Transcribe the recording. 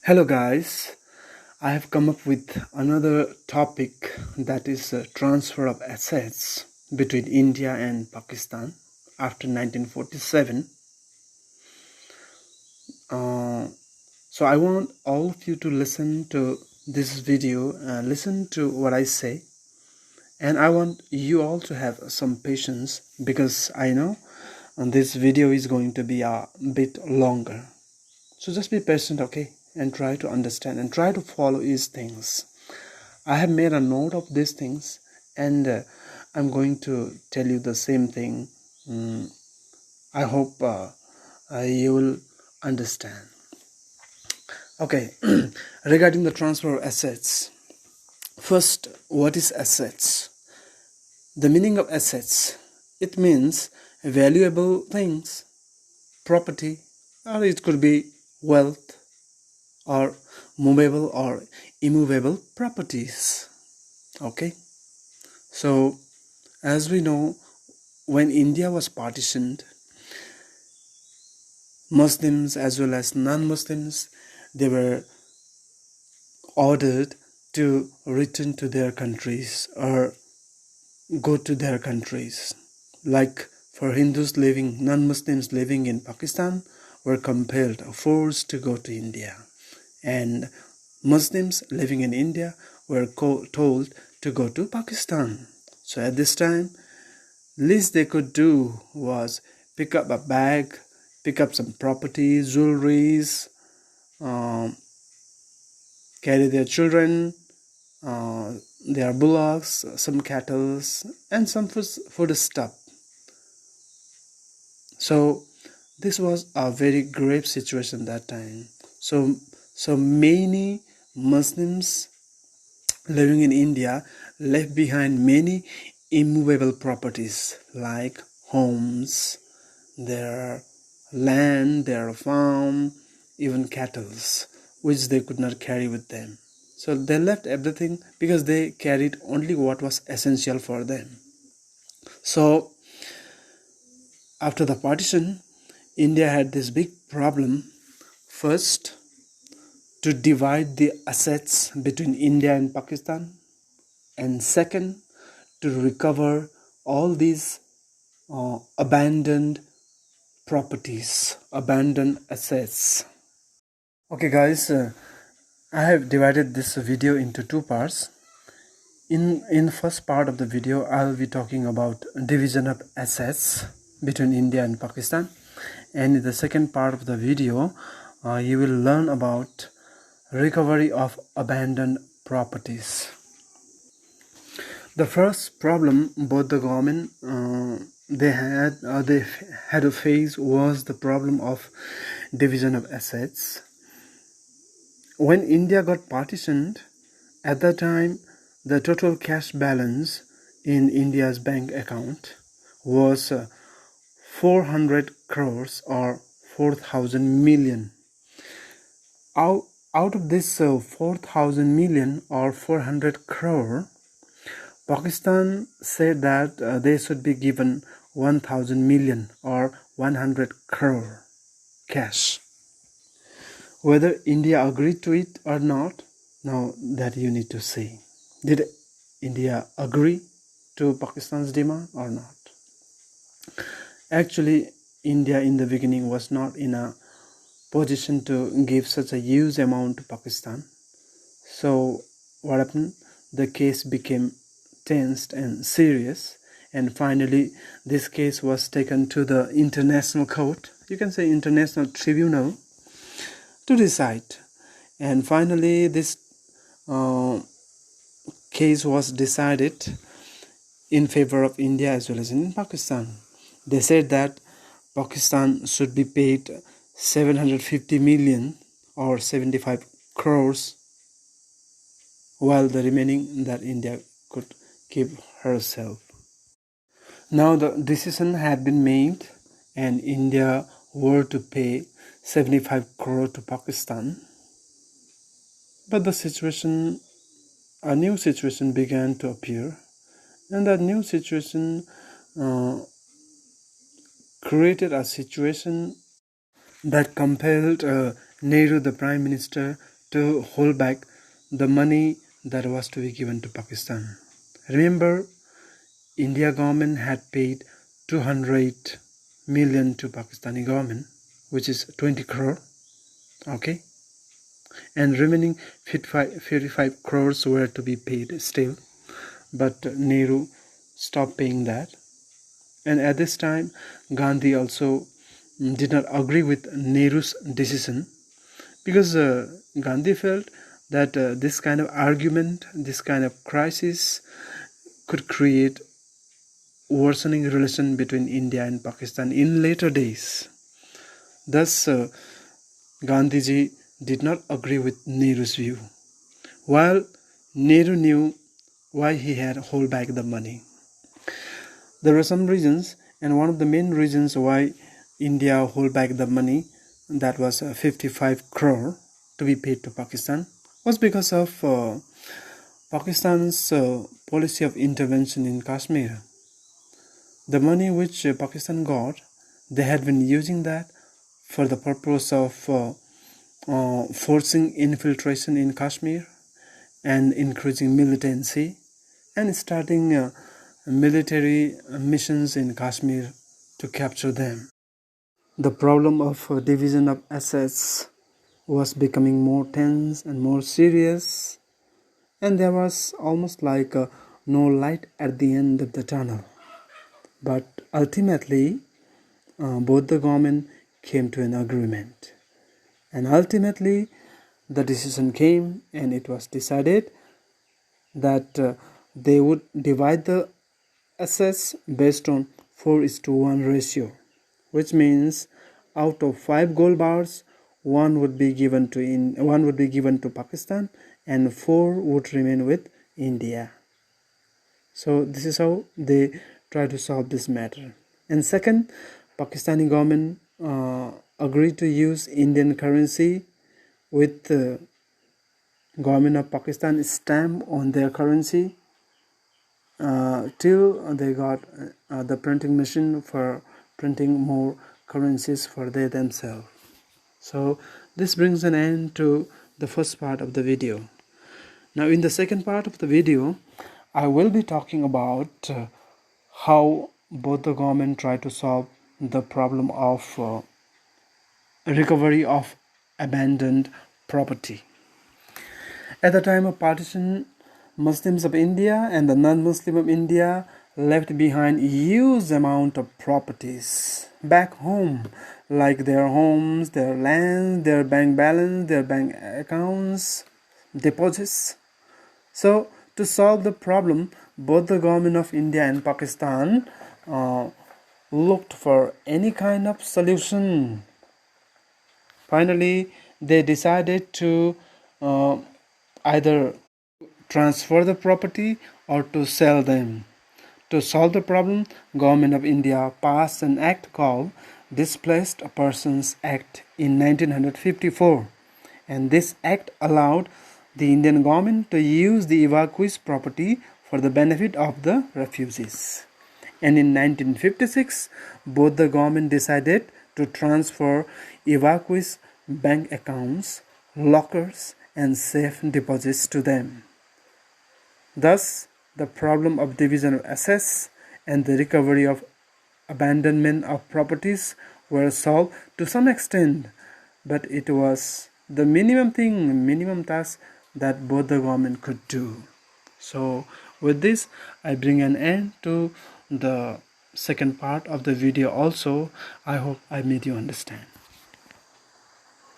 Hello guys, I have come up with another topic, that is transfer of assets between India and Pakistan after 1947. So I want all of you to listen to this video, listen to what I say, and I want you all to have some patience because I know this video is going to be a bit longer. So just be patient, okay, and try to understand and try to follow these things. I have made a note of these things, and I'm going to tell you the same thing. I hope you will understand. Okay, regarding the transfer of assets. First, what is assets? The meaning of assets, it means valuable things, property, or it could be wealth, or movable or immovable properties. Okay, so as we know, when India was partitioned, Muslims as well as non-Muslims, they were ordered to return to their countries or go to their countries. Like for Hindus living, non-Muslims living in Pakistan were compelled or forced to go to India, and Muslims living in India were told to go to Pakistan. So at this time, least they could do was pick up a bag, pick up some property, jewelries, carry their children, their bullocks, some cattle, and some food stuff. So this was a very grave situation that time. So many Muslims living in India left behind many immovable properties like homes, their land, their farm, even cattle, which they could not carry with them. So they left everything because they carried only what was essential for them. So after the partition, India had this big problem. First, to divide the assets between India and Pakistan, and second, to recover all these abandoned properties, abandoned assets. Okay guys, I have divided this video into two parts. In first part of the video, I'll be talking about division of assets between India and Pakistan, and in the second part of the video, you will learn about recovery of abandoned properties. The first problem both the government they had to face was the problem of division of assets. When India got partitioned, at that time the total cash balance in India's bank account was 400 crores or 4,000 million. Out of this 4,000 million or 400 crore, Pakistan said that they should be given 1,000 million or 100 crore cash. Whether India agreed to it or not, now that you need to see. Did India agree to Pakistan's demand or not? Actually, India in the beginning was not in a position to give such a huge amount to Pakistan. So what happened? The case became tensed and serious, and finally this case was taken to the international court, you can say international tribunal, to decide. And finally this case was decided in favor of India as well as in Pakistan. They said that Pakistan should be paid 750 million or 75 crores, while the remaining that India could keep herself. Now the decision had been made, and India were to pay 75 crore to Pakistan. But a new situation began to appear, and that new situation created a situation that compelled Nehru, the Prime Minister, to hold back the money that was to be given to Pakistan. Remember, India government had paid 200 million to Pakistani government, which is 20 crore, okay, and remaining 55 crores were to be paid still, but Nehru stopped paying that. And at this time, Gandhi also did not agree with Nehru's decision, because Gandhi felt that this kind of argument, this kind of crisis could create worsening relation between India and Pakistan in later days. Thus, Gandhiji did not agree with Nehru's view, while Nehru knew why he had hold back the money. There were some reasons, and one of the main reasons why India hold back the money, that was 55 crore to be paid to Pakistan, was because of Pakistan's policy of intervention in Kashmir. The money which Pakistan got, they had been using that for the purpose of forcing infiltration in Kashmir and increasing militancy and starting military missions in Kashmir to capture them. The problem of division of assets was becoming more tense and more serious, and there was almost like no light at the end of the tunnel. But ultimately, both the government came to an agreement, and ultimately the decision came, and it was decided that they would divide the assets based on 4:1 ratio, which means out of 5 gold bars, one would be given to Pakistan and 4 would remain with India. So this is how they try to solve this matter. And second, Pakistani government agreed to use Indian currency with the government of Pakistan stamp on their currency till they got the printing machine for printing more currencies for they themselves. So this brings an end to the first part of the video. Now in the second part of the video, I will be talking about how both the government try to solve the problem of recovery of abandoned property. At the time of partition, Muslims of India and the non-Muslim of India left behind huge amount of properties back home, like their homes, their lands, their bank balance, their bank accounts, deposits. So to solve the problem, both the government of India and Pakistan looked for any kind of solution. Finally, they decided to either transfer the property or to sell them. To solve the problem, Government of India passed an act called Displaced Persons Act in 1954, and this act allowed the Indian government to use the evacuees' property for the benefit of the refugees. And in 1956, both the government decided to transfer evacuees' bank accounts, lockers, and safe deposits to them. Thus, the problem of division of assets and the recovery of abandonment of properties were solved to some extent, but it was the minimum task that both the government could do. So with this, I bring an end to the second part of the video also. I hope I made you understand.